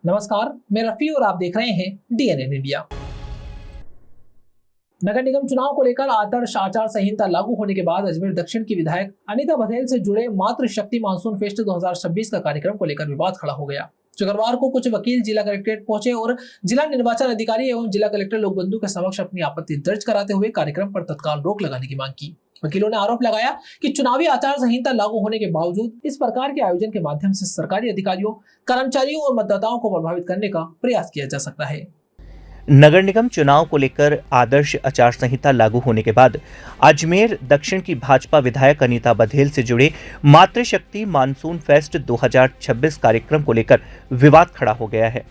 नमस्कार, मैं रफी और आप देख रहे हैं डीएनएन इंडिया। नगर निगम चुनाव को लेकर आदर्श आचार संहिता लागू होने के बाद अजमेर दक्षिण की विधायक अनीता बघेल से जुड़े मातृशक्ति मानसून फेस्ट 2026 का कार्यक्रम को लेकर विवाद खड़ा हो गया। शुक्रवार को कुछ वकील जिला कलेक्ट्रेट पहुंचे और जिला निर्वाचन अधिकारी एवं जिला कलेक्टर लोकबंधु के समक्ष अपनी आपत्ति दर्ज कराते हुए कार्यक्रम पर तत्काल रोक लगाने की मांग की। वकीलों ने आरोप लगाया कि चुनावी आचार संहिता लागू होने के बावजूद इस प्रकार के आयोजन के माध्यम से सरकारी अधिकारियों, कर्मचारियों और मतदाताओं को प्रभावित करने का प्रयास किया जा सकता है। नगर निगम चुनाव को लेकर आदर्श आचार संहिता लागू होने के बाद अजमेर दक्षिण की भाजपा विधायक अनीता बघेल से जुड़े मातृशक्ति मानसून फेस्ट 2026 कार्यक्रम को लेकर विवाद खड़ा हो गया है।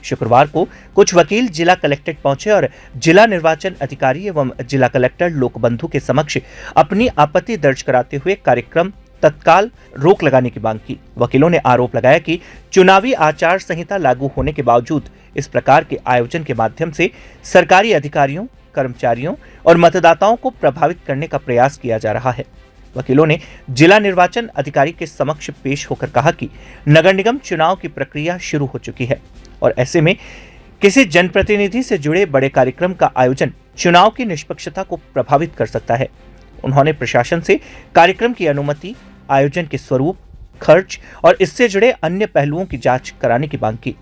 शुक्रवार को कुछ वकील जिला कलेक्ट्रेट पहुंचे और जिला निर्वाचन अधिकारी एवं जिला कलेक्टर लोकबंधु के समक्ष अपनी आपत्ति दर्ज कराते हुए कार्यक्रम तत्काल रोक लगाने की मांग की। वकीलों ने आरोप लगाया कि चुनावी आचार संहिता लागू होने के बावजूद इस प्रकार के आयोजन के माध्यम से सरकारी अधिकारियों, कर्मचारियों और मतदाताओं को प्रभावित करने का प्रयास किया जा रहा है। वकीलों ने जिला निर्वाचन अधिकारी के समक्ष पेश होकर कहा कि नगर निगम चुनाव की प्रक्रिया शुरू हो चुकी है और ऐसे में किसी जनप्रतिनिधि से जुड़े बड़े कार्यक्रम का आयोजन चुनाव की निष्पक्षता को प्रभावित कर सकता है। उन्होंने प्रशासन से कार्यक्रम की अनुमति, आयोजन के स्वरूप, खर्च और इससे जुड़े अन्य पहलुओं की जांच कराने की मांग की।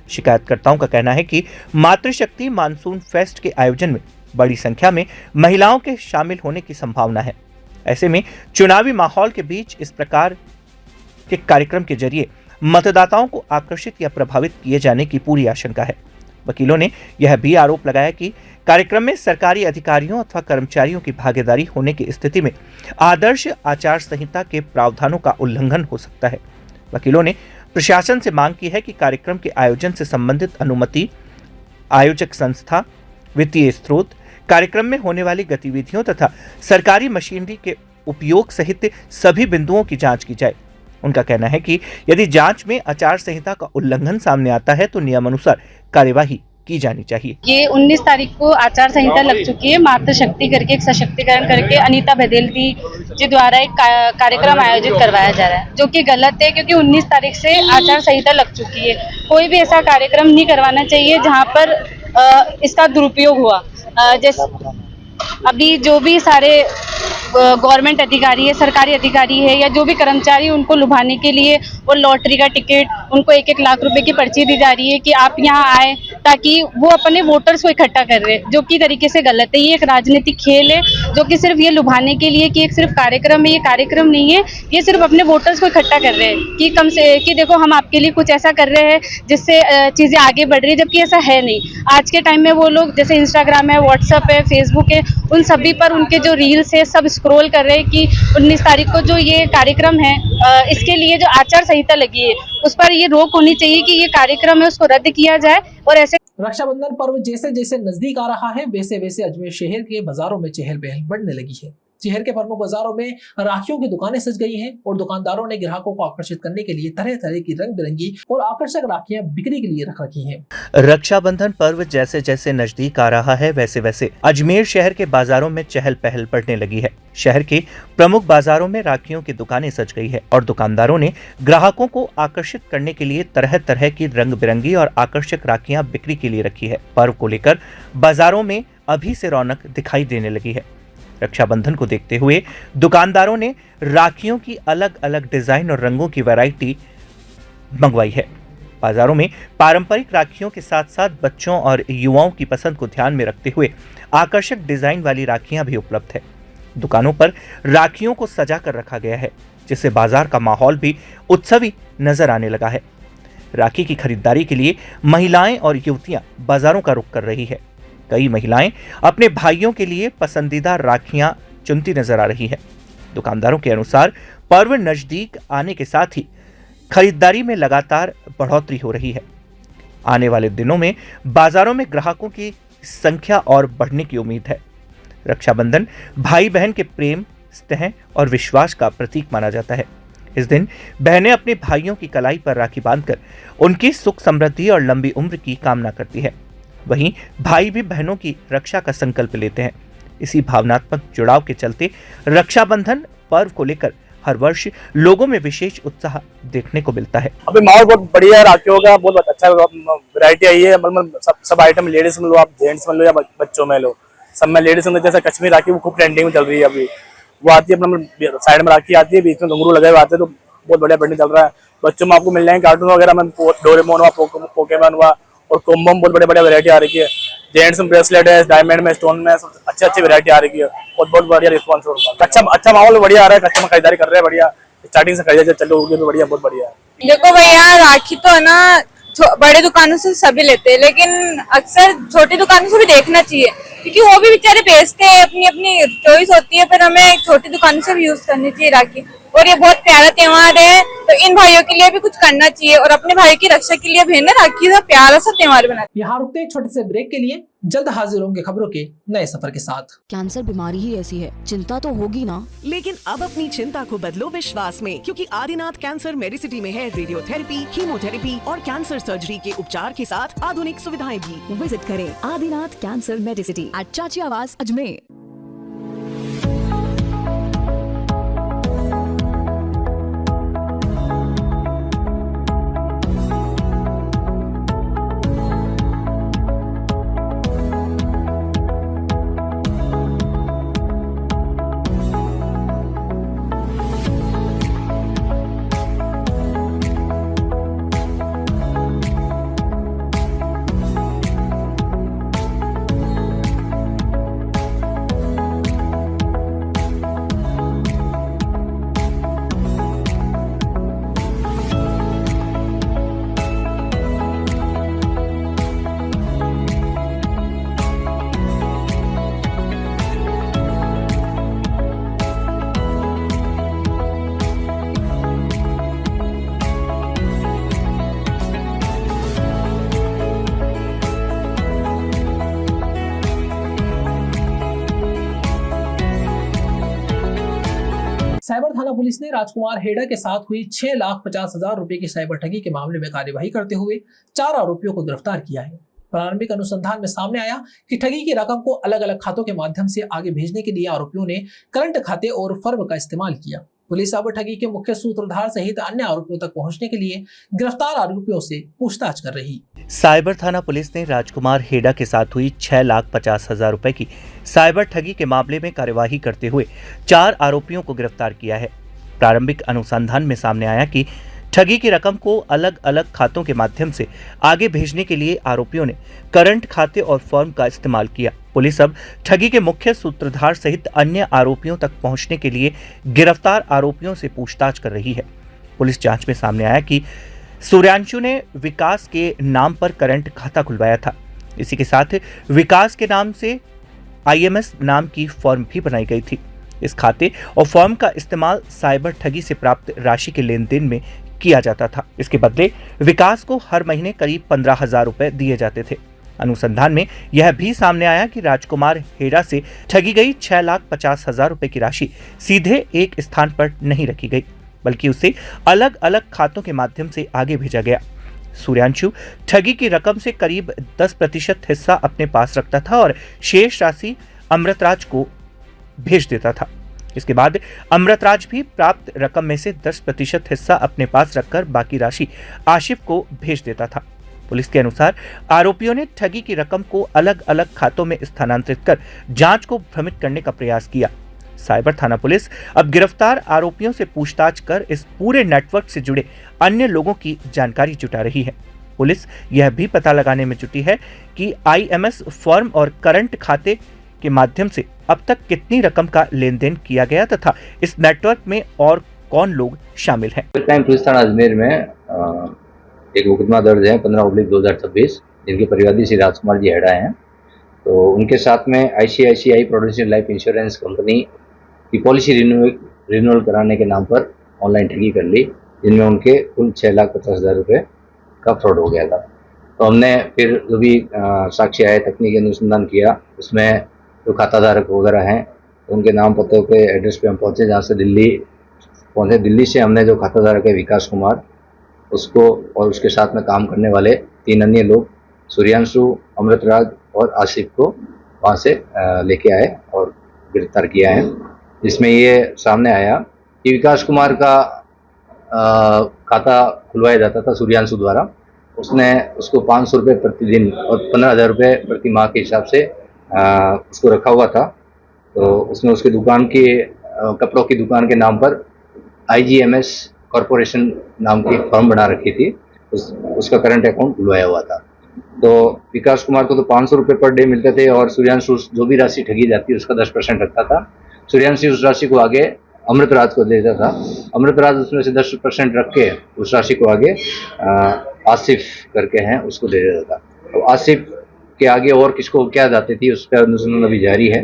शिकायतकर्ताओं का कहना है कि मातृशक्ति मानसून फेस्ट के आयोजन में बड़ी संख्या में महिलाओं के शामिल होने की संभावना है। ऐसे में चुनावी माहौल के बीच इस प्रकार के कार्यक्रम के जरिए मतदाताओं को आकर्षित या प्रभावित किए जाने की पूरी आशंका है। वकीलों ने यह भी आरोप लगाया कि कार्यक्रम में सरकारी अधिकारियों अथवा कर्मचारियों की भागीदारी होने की स्थिति में आदर्श आचार संहिता के प्रावधानों का उल्लंघन हो सकता है। वकीलों ने प्रशासन से मांग की है कि कार्यक्रम के आयोजन से संबंधित अनुमति, आयोजक संस्था, वित्तीय स्रोत, कार्यक्रम में होने वाली गतिविधियों तथा सरकारी मशीनरी के उपयोग सहित सभी बिंदुओं की जांच की जाए। उनका कहना है कि यदि जांच में आचार संहिता का उल्लंघन सामने आता है तो नियमानुसार कार्यवाही की जानी चाहिए। ये 19 तारीख को आचार संहिता लग चुकी है। मातृशक्ति करके एक सशक्तिकरण करके अनीता बघेल जी द्वारा एक कार्यक्रम आयोजित करवाया जा रहा है, जो कि गलत है क्योंकि 19 तारीख से आचार संहिता लग चुकी है। कोई भी ऐसा कार्यक्रम नहीं करवाना चाहिए जहां पर इसका दुरुपयोग हुआ। जैसे अभी जो भी सारे गवर्नमेंट अधिकारी है, सरकारी अधिकारी है या जो भी कर्मचारी, उनको लुभाने के लिए वो लॉटरी का टिकट, उनको 1-1 लाख रुपए की पर्ची दी जा रही है कि आप यहाँ आए, ताकि वो अपने वोटर्स को इकट्ठा कर रहे हैं, जो कि तरीके से गलत है। ये एक राजनीतिक खेल है जो कि सिर्फ ये लुभाने के लिए कि एक सिर्फ कार्यक्रम है। ये कार्यक्रम नहीं है, ये सिर्फ अपने वोटर्स को इकट्ठा कर रहे हैं कि कम से कि देखो हम आपके लिए कुछ ऐसा कर रहे हैं जिससे चीजें आगे बढ़ रही है, जबकि ऐसा है नहीं। आज के टाइम में वो लोग जैसे इंस्टाग्राम है, व्हाट्सएप है, फेसबुक है, उन सभी पर उनके जो रील्स है सब स्क्रॉल कर रहे हैं कि 19 तारीख को जो ये कार्यक्रम है, इसके लिए जो आचार संहिता लगी है उस पर ये रोक होनी चाहिए कि ये कार्यक्रम है उसको रद्द किया जाए। और ऐसे रक्षाबंधन पर्व जैसे जैसे नजदीक आ रहा है वैसे वैसे अजमेर शहर के बाजारों में चहल पहल बढ़ने लगी है। शहर के प्रमुख बाजारों में राखियों की दुकानें सज गई हैं और दुकानदारों ने ग्राहकों को आकर्षित करने के लिए तरह तरह की रंग बिरंगी और आकर्षक राखियां बिक्री के लिए रख रखी हैं। रक्षाबंधन पर्व जैसे जैसे नजदीक आ रहा है वैसे वैसे अजमेर शहर के बाजारों में चहल पहल बढ़ने लगी है। शहर के प्रमुख बाजारों में राखियों की दुकानें सज गई है और दुकानदारों ने ग्राहकों को आकर्षित करने के लिए तरह तरह की रंग बिरंगी और आकर्षक राखियां बिक्री के लिए रखी है। पर्व को लेकर बाजारों में अभी से रौनक दिखाई देने लगी है। रक्षाबंधन को देखते हुए दुकानदारों ने राखियों की अलग अलग डिजाइन और रंगों की वैरायटी मंगवाई है। बाजारों में पारंपरिक राखियों के साथ साथ बच्चों और युवाओं की पसंद को ध्यान में रखते हुए आकर्षक डिजाइन वाली राखियां भी उपलब्ध है। दुकानों पर राखियों को सजा कर रखा गया है, जिससे बाजार का माहौल भी उत्सवी नजर आने लगा है। राखी की खरीदारी के लिए महिलाएं और युवतियां बाजारों का रुख कर रही है। कई महिलाएं अपने भाइयों के लिए पसंदीदा राखियां चुनती नजर आ रही है। दुकानदारों के अनुसार पर्व नजदीक आने के साथ ही खरीदारी में लगातार बढ़ोतरी हो रही है। आने वाले दिनों में बाजारों में ग्राहकों की संख्या और बढ़ने की उम्मीद है। रक्षाबंधन भाई बहन के प्रेम, स्नेह और विश्वास का प्रतीक माना जाता है। इस दिन बहनें अपने भाइयों की कलाई पर राखी बांधकर उनकी सुख समृद्धि और लंबी उम्र की कामना करती है। वहीं भाई भी बहनों की रक्षा का संकल्प लेते हैं। इसी भावनात्मक जुड़ाव के चलते रक्षाबंधन पर्व को लेकर हर वर्ष लोगों में विशेष उत्साह देखने को मिलता है। अभी माहौल बहुत बढ़िया है, राखियों का बहुत अच्छा वैरायटी आई है। मतलब सब आइटम लेडीज में लो, आप जेंट्स में लो या बच्चों में लो, सब में लेडीज में जैसे कश्मीर राखी वो खूब ट्रेंडिंग में चल रही है अभी। वो आती है अपना साइड में राखी आती है, बीच में घुंघरू लगे हुए आते हैं, तो बहुत बढ़िया ट्रेंडिंग चल रहा है। बच्चों में आपको मिल जाएंगे कार्टून वगैरह में, डोरेमोन हुआ, पोकेमोन हुआ और कोम्बो में बहुत बढ़िया वैरायटी आ रही है। जेंट्स में ब्रेसलेट है, डायमंड में, स्टोन में, अच्छी वैरायटी आ रही है और बहुत बढ़िया रिस्पॉन्स हो रहा है। अच्छा माहौल बढ़िया आ रहा है, कस्टमर खरीदारी कर रहे हैं बढ़िया, स्टार्टिंग से खरीदारी चलो होगी तो बढ़िया, बहुत बढ़िया है। देखो भैया, राखी तो है ना बड़े दुकानों से सभी लेते हैं, लेकिन अक्सर छोटी दुकानों से भी देखना चाहिए, क्योंकि वो भी बेचारे बेचते हैं, अपनी अपनी चॉइस होती है। पर हमें छोटी दुकानों से भी यूज करनी चाहिए राखी। और ये बहुत प्यारा त्योहार है, तो इन भाइयों के लिए भी कुछ करना चाहिए और अपने भाई की रक्षा के लिए भी ना राखी का प्यारा सा त्योहार बना। यहाँ रुकते एक छोटे से ब्रेक के लिए, जल्द हाजिर होंगे खबरों के नए सफर के साथ। कैंसर बीमारी ही ऐसी है, चिंता तो होगी ना। लेकिन अब अपनी चिंता को बदलो विश्वास में, क्योंकि आदिनाथ कैंसर मेडिसिटी में है रेडियोथेरेपी, कीमोथेरेपी और कैंसर सर्जरी के उपचार के साथ आधुनिक सुविधाएं भी। विजिट करें आदिनाथ कैंसर मेडिसिटी एट चाची आवास अजमेर। साइबर थाना पुलिस ने राजकुमार हेडा के साथ हुई 6,50,000 रुपए की साइबर ठगी के मामले में कार्यवाही करते हुए 4 आरोपियों को गिरफ्तार किया है। प्रारंभिक अनुसंधान में सामने आया कि ठगी की रकम को अलग अलग खातों के माध्यम से आगे भेजने के लिए आरोपियों ने करंट खाते और फर्म का इस्तेमाल किया। पुलिस साइबर ठगी के मुख्य सूत्रधार सहित अन्य आरोपियों तक पहुंचने के लिए गिरफ्तार आरोपियों से पूछताछ कर रही। साइबर थाना पुलिस ने राजकुमार हेडा के साथ हुई 6,50,000 रुपए की साइबर ठगी के मामले में कार्यवाही करते हुए 4 आरोपियों को गिरफ्तार किया है। प्रारंभिक अनुसंधान में सामने आया कि ठगी की रकम को अलग अलग खातों के माध्यम से आगे भेजने के लिए आरोपियों ने करंट खाते और फर्म का इस्तेमाल किया। पुलिस अब ठगी के मुख्य सूत्रधार सहित अन्य आरोपियों तक पहुंचने के लिए गिरफ्तार आरोपियों से पूछताछ कर रही है। पुलिस जांच में सामने आया कि सूर्यांशु ने विकास के नाम पर करंट खाता खुलवाया था। इसी के साथ विकास के नाम से IMS नाम की फर्म भी बनाई गई थी। इस खाते और फर्म का इस्तेमाल साइबर ठगी से प्राप्त राशि के लेन देन में किया जाता था। इसके बदले विकास को हर महीने करीब 15,000 रुपए दिए जाते थे। अनुसंधान में यह भी सामने आया कि राजकुमार हेडा से ठगी गई 6,50,000 रुपए की राशि सीधे एक स्थान पर नहीं रखी गई, बल्कि उसे अलग अलग खातों के माध्यम से आगे भेजा गया। सूर्यांशु ठगी की रकम से करीब 10% हिस्सा अपने पास रखता था और शेष राशि अमृतराज को भेज देता था। इसके बाद अमृतराज भी प्राप्त रकम में से 10% हिस्सा अपने पास रखकर बाकी राशि आशिफ को भेज देता था। पुलिस के अनुसार आरोपियों ने ठगी की रकम को अलग अलग खातों में स्थानांतरित कर जांच को भ्रमित करने का प्रयास किया। साइबर थाना पुलिस अब गिरफ्तार आरोपियों से पूछताछ कर इस पूरे नेटवर्क से जुड़े अन्य लोगों की जानकारी जुटा रही है। पुलिस यह भी पता लगाने में जुटी है कि IMS फर्म और करंट खाते के माध्यम से अब तक कितनी रकम का लेन देन किया गया तथा इस नेटवर्क में और कौन लोग शामिल हैं। पुलिस थाना अजमेर में एक मुकदमा दर्ज है 15/2026, जिनके परिवादी श्री राजकुमार जी हेडा हैं। तो उनके साथ में ICICI Prudential life insurance company की पॉलिसी रिन्यूअल कराने के नाम पर ऑनलाइन ठगी कर ली, जिनमें उनके कुल 6,50,000 रुपये का फ्रॉड हो गया था। तो हमने फिर जो भी साक्ष्य आए, तकनीकी अनुसंधान किया, उसमें जो खाताधारक वगैरह हैं उनके नाम पतों के एड्रेस पे हम पहुँचे, जहाँ से दिल्ली पहुँचे। दिल्ली से हमने जो खाताधारक है विकास कुमार, उसको और उसके साथ में काम करने वाले 3 अन्य लोग सूर्यांशु, अमृतराज और आसिफ को वहाँ से लेके आए और गिरफ्तार किया है। जिसमें ये सामने आया कि विकास कुमार का खाता खुलवाया जाता था सूर्यांशु द्वारा। उसने उसको 500 रुपये प्रतिदिन और 15,000 रुपये प्रति माह के हिसाब से उसको रखा हुआ था। तो उसने उसकी दुकान के कपड़ों की दुकान के नाम पर IGMS कॉरपोरेशन नाम की फर्म बना रखी थी। उसका करंट अकाउंट खुलवाया हुआ था। तो विकास कुमार को तो 500 रुपये पर डे मिलते थे और सूर्यांशु जो भी राशि ठगी जाती है उसका 10% रखता था। सूर्यांशु उस राशि को आगे अमृतराज को देता था। अमृतराज उसमें से 10% रख के उस राशि को आगे आसिफ करके हैं उसको दे देता था। तो आसिफ के आगे और किसको क्या जाती थी उस पर अनुसंधान अभी जारी है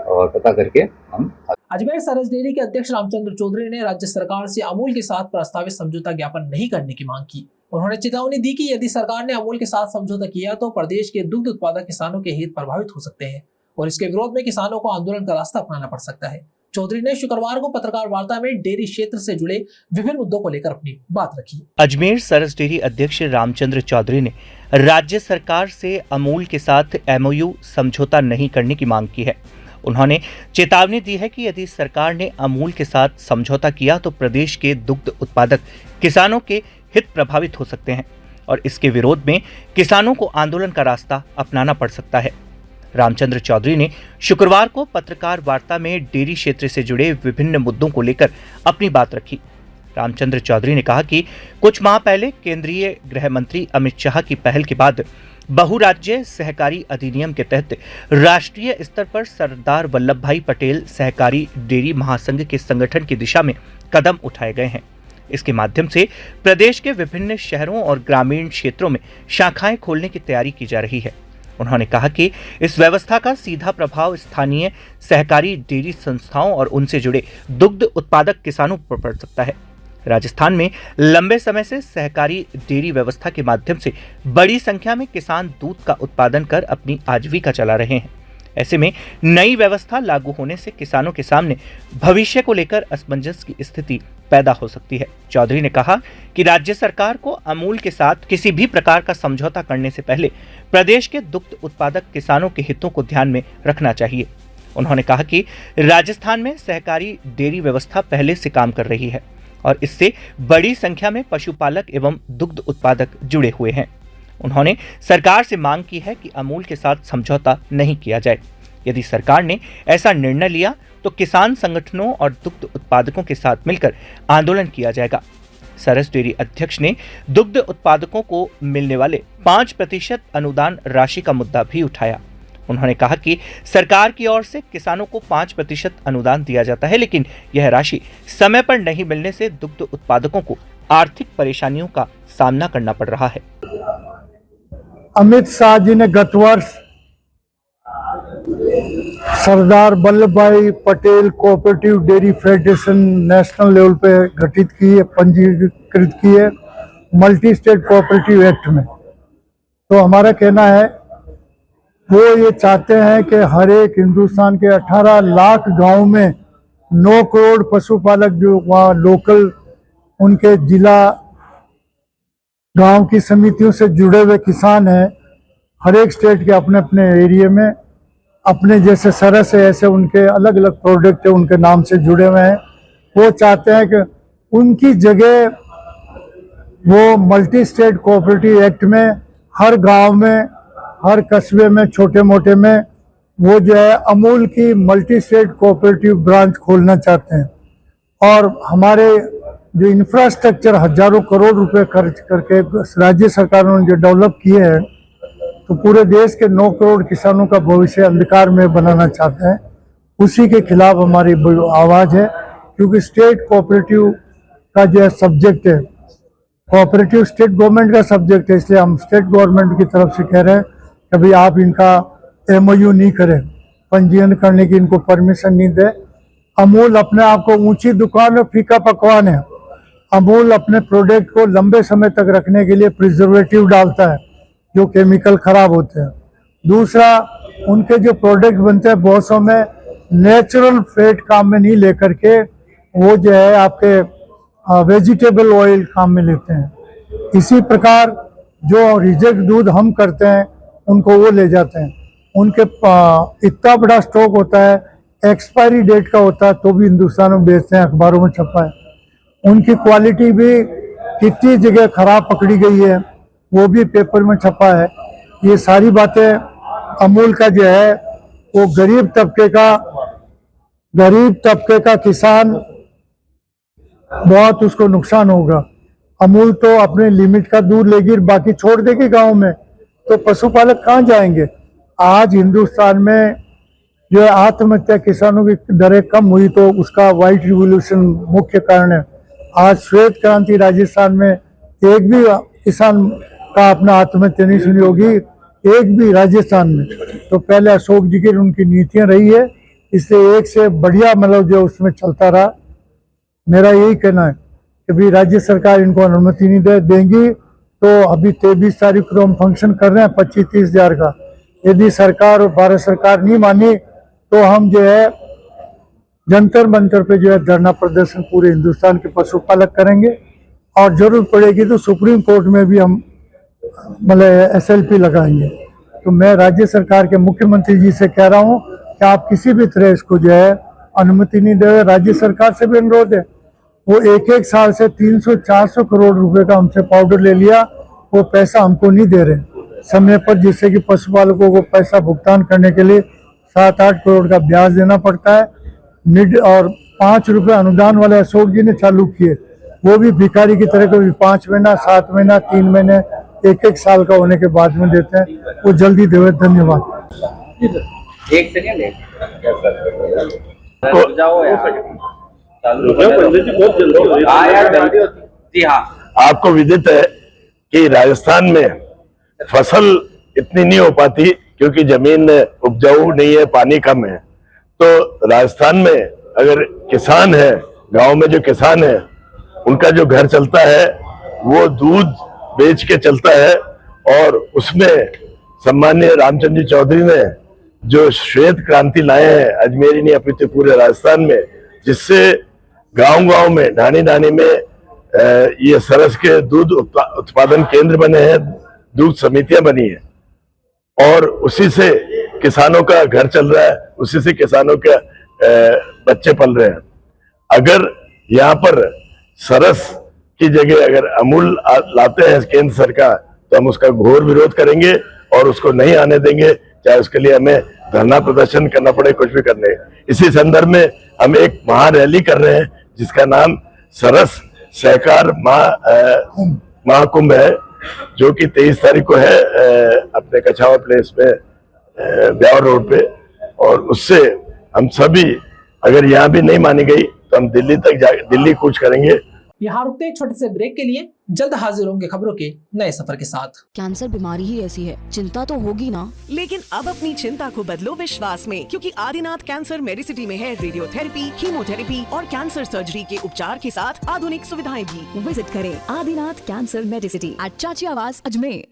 और पता करके हम। अजमेर सरस डेयरी के अध्यक्ष रामचंद्र चौधरी ने राज्य सरकार से अमूल के साथ प्रस्तावित समझौता ज्ञापन नहीं करने की मांग की। उन्होंने चेतावनी दी कि यदि सरकार ने अमूल के साथ समझौता किया तो प्रदेश के दुग्ध उत्पादक किसानों के हित प्रभावित हो सकते हैं और इसके विरोध में किसानों को आंदोलन का रास्ता अपनाना पड़ सकता है। चौधरी ने शुक्रवार को पत्रकार वार्ता में डेयरी क्षेत्र से जुड़े विभिन्न मुद्दों को लेकर अपनी बात रखी। अजमेर सरस डेयरी अध्यक्ष रामचंद्र चौधरी ने राज्य सरकार से अमूल के साथ MOU समझौता नहीं करने की मांग की है। उन्होंने चेतावनी दी है कि यदि सरकार ने अमूल के साथ समझौता किया तो प्रदेश के दुग्ध उत्पादक किसानों के हित प्रभावित हो सकते हैं और इसके विरोध में किसानों को आंदोलन का रास्ता अपनाना पड़ सकता है। रामचंद्र चौधरी ने शुक्रवार को पत्रकार वार्ता में डेयरी क्षेत्र से जुड़े विभिन्न मुद्दों को लेकर अपनी बात रखी। रामचंद्र चौधरी ने कहा कि कुछ माह पहले केंद्रीय गृह मंत्री अमित शाह की पहल के बाद बहुराज्य सहकारी अधिनियम के तहत राष्ट्रीय स्तर पर सरदार वल्लभ भाई पटेल सहकारी डेयरी महासंघ के संगठन की दिशा में कदम उठाए गए हैं। इसके माध्यम से प्रदेश के विभिन्न शहरों और ग्रामीण क्षेत्रों में शाखाएं खोलने की तैयारी की जा रही है। उन्होंने कहा कि इस व्यवस्था का सीधा प्रभाव स्थानीय सहकारी डेयरी संस्थाओं और उनसे जुड़े दुग्ध उत्पादक किसानों पर पड़ सकता है। राजस्थान में लंबे समय से सहकारी डेयरी व्यवस्था के माध्यम से बड़ी संख्या में किसान दूध का उत्पादन कर अपनी आजीविका चला रहे हैं। ऐसे में नई व्यवस्था लागू होने से किसानों के सामने भविष्य को लेकर असमंजस की स्थिति पैदा हो सकती है। चौधरी ने कहा कि राज्य सरकार को अमूल के साथ किसी भी प्रकार का समझौता करने से पहले प्रदेश के दुग्ध उत्पादक किसानों के हितों को ध्यान में रखना चाहिए। उन्होंने कहा कि राजस्थान में सहकारी डेयरी व्यवस्था पहले से काम कर रही है और इससे बड़ी संख्या में पशुपालक एवं दुग्ध उत्पादक जुड़े हुए हैं। उन्होंने सरकार से मांग की है कि अमूल के साथ समझौता नहीं किया जाए। यदि सरकार ने ऐसा निर्णय लिया तो किसान संगठनों और दुग्ध उत्पादकों के साथ मिलकर आंदोलन किया जाएगा। सरस डेयरी अध्यक्ष ने दुग्ध उत्पादकों को मिलने वाले 5% अनुदान राशि का मुद्दा भी उठाया। उन्होंने कहा कि सरकार की ओर से किसानों को 5% अनुदान दिया जाता है, लेकिन यह राशि समय पर नहीं मिलने से दुग्ध उत्पादकों को आर्थिक परेशानियों का सामना करना पड़ रहा है। अमित शाह जी ने गत वर्ष सरदार वल्लभ भाई Patel cooperative dairy federation national level पे गठित की है, पंजीकृत की है मल्टी स्टेट कोऑपरेटिव एक्ट में। तो हमारा कहना है वो ये चाहते हैं कि हर एक हिंदुस्तान के 18 लाख गांव में 9 करोड़ पशुपालक जो वहाँ लोकल उनके जिला गांव की समितियों से जुड़े हुए किसान हैं, हर एक स्टेट के अपने अपने एरिया में अपने जैसे सरस है ऐसे उनके अलग अलग प्रोडक्ट है उनके नाम से जुड़े हुए हैं। वो चाहते हैं कि उनकी जगह वो मल्टी स्टेट कोऑपरेटिव एक्ट में हर गांव में हर कस्बे में छोटे मोटे में वो जो है अमूल की मल्टी स्टेट कोऑपरेटिव ब्रांच खोलना चाहते हैं। और हमारे जो इंफ्रास्ट्रक्चर हजारों करोड़ रुपए खर्च करके राज्य सरकारों ने जो डेवलप किए हैं, तो पूरे देश के 9 करोड़ किसानों का भविष्य अंधकार में बनाना चाहते हैं। उसी के खिलाफ हमारी आवाज़ है, क्योंकि स्टेट कोऑपरेटिव का जो है सब्जेक्ट है, कोऑपरेटिव स्टेट गवर्नमेंट का सब्जेक्ट है, इसलिए हम स्टेट गवर्नमेंट की तरफ से कह रहे हैं कि भाई आप इनका MOU नहीं करें, पंजीयन करने की इनको परमिशन नहीं दे। अमूल अपने आप को ऊंची दुकान और फीका पकवान है। अमूल अपने प्रोडक्ट को लंबे समय तक रखने के लिए प्रिजर्वेटिव डालता है जो केमिकल खराब होते हैं। दूसरा, उनके जो प्रोडक्ट बनते हैं बहुत सौ में नेचुरल फैट काम में नहीं लेकर के वो जो है आपके वेजिटेबल ऑयल काम में लेते हैं। इसी प्रकार जो रिजेक्ट दूध हम करते हैं उनको वो ले जाते हैं। उनके इतना बड़ा स्टॉक होता है एक्सपायरी डेट का होता है तो भी हिंदुस्तान में बेचते हैं, अखबारों में छपा है। उनकी क्वालिटी भी कितनी जगह खराब पकड़ी गई है वो भी पेपर में छपा है। ये सारी बातें अमूल का जो है वो गरीब तबके का किसान बहुत उसको नुकसान होगा। अमूल तो अपने लिमिट का दूध लेगी, बाकी छोड़ देगी गांव में, तो पशुपालक कहाँ जाएंगे। आज हिंदुस्तान में जो है आत्महत्या किसानों की दरें कम हुई तो उसका व्हाइट रिवॉल्यूशन मुख्य कारण है। आज श्वेत क्रांति राजस्थान में एक भी किसान का अपना आत्महत्या नहीं सुनी होगी, एक भी राजस्थान में। तो पहले अशोक जी की उनकी नीतियां रही है, इससे एक से बढ़िया मतलब जो उसमें चलता रहा। मेरा यही कहना है कि भाई राज्य सरकार इनको अनुमति नहीं देंगी तो अभी 23 तारीख को हम फंक्शन कर रहे हैं 25-30 हजार का। यदि सरकार और भारत सरकार नहीं मानी तो हम जो है जंतर मंतर पे जो है धरना प्रदर्शन पूरे हिंदुस्तान के पशुपालक करेंगे और जरूरत पड़ेगी तो सुप्रीम कोर्ट में भी हम मतलब SLP लगाएंगे। तो मैं राज्य सरकार के मुख्यमंत्री जी से कह रहा हूँ कि आप किसी भी तरह इसको जो है अनुमति नहीं दे। राज्य सरकार से भी अनुरोध है, वो एक साल से 300-400 करोड़ रुपए का हमसे पाउडर ले लिया, वो पैसा हमको नहीं दे रहे समय पर, जिससे कि पशुपालकों को पैसा भुगतान करने के लिए 7-8 करोड़ का ब्याज देना पड़ता है। मिड और 5 रुपए अनुदान वाले अशोक जी ने चालू किए, वो भी भिखारी की तरह कभी 5 महीना, 7 महीना, 3 महीने, एक साल का होने के बाद में देते हैं, वो जल्दी देवे। धन्यवाद। एक सेकेंड जी हाँ, आपको विदित है कि राजस्थान में फसल इतनी नहीं हो पाती क्योंकि जमीन उपजाऊ नहीं है, पानी कम है। तो राजस्थान में अगर किसान है, गांव में जो किसान है उनका जो घर चलता है वो दूध बेच के चलता है। और उसमें सम्माननीय रामचंद्र जी चौधरी ने जो श्वेत क्रांति लाए हैं अजमेरी नहीं अपितु पूरे राजस्थान में, जिससे गांव-गांव में, ढाणी-ढाणी में ये सरस के दूध उत्पादन केंद्र बने हैं, दूध समितियां बनी है और उसी से किसानों का घर चल रहा है, उसी से किसानों के बच्चे पल रहे हैं। अगर यहाँ पर सरस की जगह अगर अमूल लाते हैं केंद्र सरकार तो हम उसका घोर विरोध करेंगे और उसको नहीं आने देंगे, चाहे उसके लिए हमें धरना प्रदर्शन करना पड़े, कुछ भी करने। इसी संदर्भ में हम एक महारैली कर रहे हैं जिसका नाम सरस सहकार महाकुंभ है, जो कि 23 तारीख को है अपने कछावा प्लेस पे, ब्यावर रोड पे। और उससे हम सभी, अगर यहाँ भी नहीं मानी गई तो हम दिल्ली कूच करेंगे। यहाँ रुकते एक छोटे से ब्रेक के लिए, जल्द हाजिर होंगे खबरों के नए सफर के साथ। कैंसर बीमारी ही ऐसी है, चिंता तो होगी ना। लेकिन अब अपनी चिंता को बदलो विश्वास में, क्योंकि आदिनाथ कैंसर मेडिसिटी में है रेडियोथेरेपी, कीमोथेरेपी और कैंसर सर्जरी के उपचार के साथ आधुनिक सुविधाएं भी। विजिट करें आदिनाथ कैंसर मेडिसिटी एट चाची आवास अजमेर।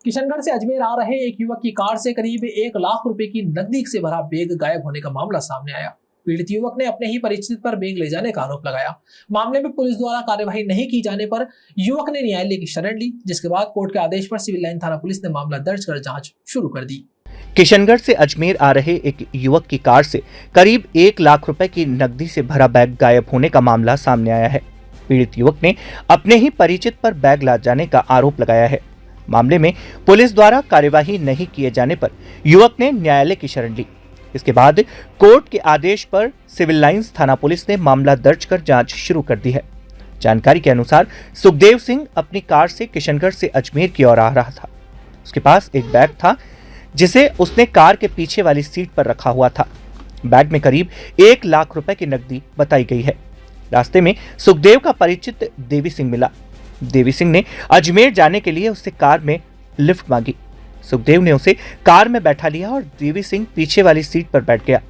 किशनगढ़ से अजमेर आ रहे एक युवक की कार से करीब 1 लाख रुपए की नकदी से भरा बैग गायब होने का मामला सामने आया। पीड़ित युवक ने अपने ही परिचित पर बैग ले जाने का आरोप लगाया। मामले में पुलिस द्वारा कार्यवाही नहीं की जाने पर युवक ने न्यायालय की शरण ली, जिसके बाद कोर्ट के आदेश पर सिविल लाइन थाना पुलिस ने मामला दर्ज कर जांच शुरू कर दी। किशनगढ़ से अजमेर आ रहे एक युवक की कार से करीब 1 लाख रुपए की नकदी से भरा बैग गायब होने का मामला सामने आया है। पीड़ित युवक ने अपने ही परिचित पर बैग ला जाने का आरोप लगाया है। मामले में पुलिस द्वारा कार्यवाही नहीं किए जाने पर युवक ने न्यायालय की शरण ली। इसके बाद कोर्ट के आदेश पर सिविल लाइंस थाना पुलिस ने मामला दर्ज कर जांच शुरू कर दी है। जानकारी के अनुसार सुखदेव सिंह अपनी कार से किशनगढ़ से अजमेर की ओर आ रहा था। उसके पास एक बैग था जिसे उसने कार के पीछे वाली सीट पर रखा हुआ था। बैग में करीब 1 लाख रुपए की नकदी बताई गई है। रास्ते में सुखदेव का परिचित देवी सिंह मिला। देवी सिंह ने अजमेर जाने के लिए उससे कार में लिफ्ट मांगी। सुखदेव ने उसे कार में बैठा लिया और देवी सिंह पीछे वाली सीट पर बैठ गया।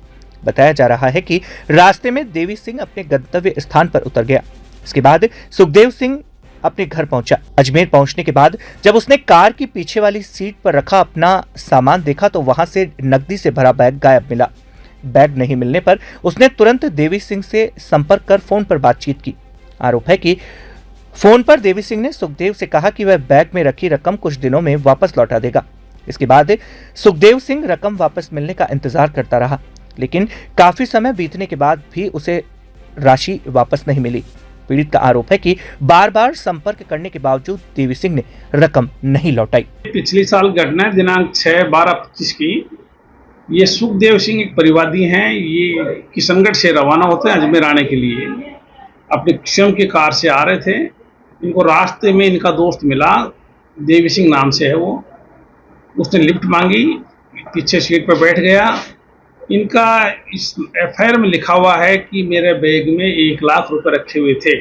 बताया जा रहा है कि रास्ते में देवी सिंह अपने गंतव्य स्थान पर उतर गया। इसके बाद सुखदेव सिंह अपने घर पहुंचा। अजमेर पहुंचने के बाद जब उसने कार की पीछे वाली सीट पर रखा अपना सामान देखा तो वहां से नकदी से भरा बैग गायब मिला। बैग नहीं मिलने पर उसने तुरंत देवी सिंह से संपर्क कर फोन पर बातचीत की। आरोप है कि फोन पर देवी सिंह ने सुखदेव से कहा कि वह बैग में रखी रकम कुछ दिनों में वापस लौटा देगा। इसके बाद सुखदेव सिंह रकम वापस मिलने का इंतजार करता रहा, लेकिन काफी समय बीतने के बाद भी उसे राशि वापस नहीं मिली। पीड़ित का आरोप है कि बार बार संपर्क करने के बावजूद देवी सिंह ने रकम नहीं लौटाई। पिछले साल घटना है दिनांक 6/12/25 की। ये सुखदेव सिंह एक परिवादी हैं। ये किशनगढ़ से रवाना होते हैं अजमेर आने के लिए। अपने स्वयं की कार से आ रहे थे। इनको रास्ते में इनका दोस्त मिला, देवी सिंह नाम से है वो। उसने लिफ्ट मांगी, पीछे सीट पर बैठ गया। इनका इस एफआईआर में लिखा हुआ है कि मेरे बैग में 1 लाख रुपए रखे हुए थे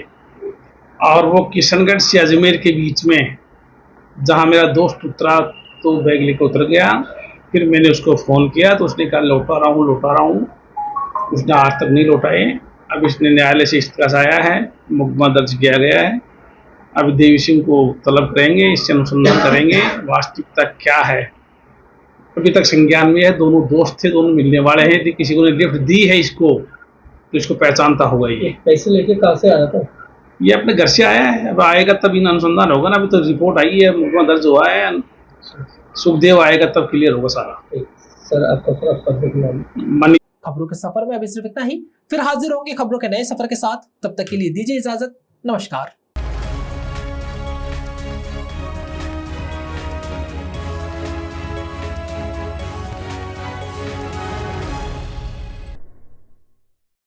और वो किशनगढ़ से अजमेर के बीच में जहां मेरा दोस्त उतरा तो बैग लेकर उतर गया। फिर मैंने उसको फ़ोन किया तो उसने कहा लौटा रहा हूँ। उसने आज तक नहीं लौटाए। अब इसने न्यायालय से इस्तराज़ आया है, मुकदमा दर्ज किया गया है। अब देवी सिंह को तलब करेंगे, इससे अनुसंधान करेंगे वास्तविकता क्या है। अभी तक संज्ञान में है, दोनों दोस्त थे, दोनों मिलने वाले हैं। यदि किसी को ने लिफ्ट दी है इसको तो इसको पहचानता होगा। ये पैसे लेके कहाँ से आया था? ये अपने घर से आया है। अब आएगा तब इन अनुसंधान होगा ना। अभी तो रिपोर्ट आई है, मुकदमा दर्ज हुआ है। सुखदेव आएगा तब क्लियर होगा सारा। सर आपका मनी खबरों के सफर में अभी सिर्फ इतना ही। फिर हाजिर होंगे खबरों के नए सफर के साथ। तब तक के लिए दीजिए इजाजत। नमस्कार।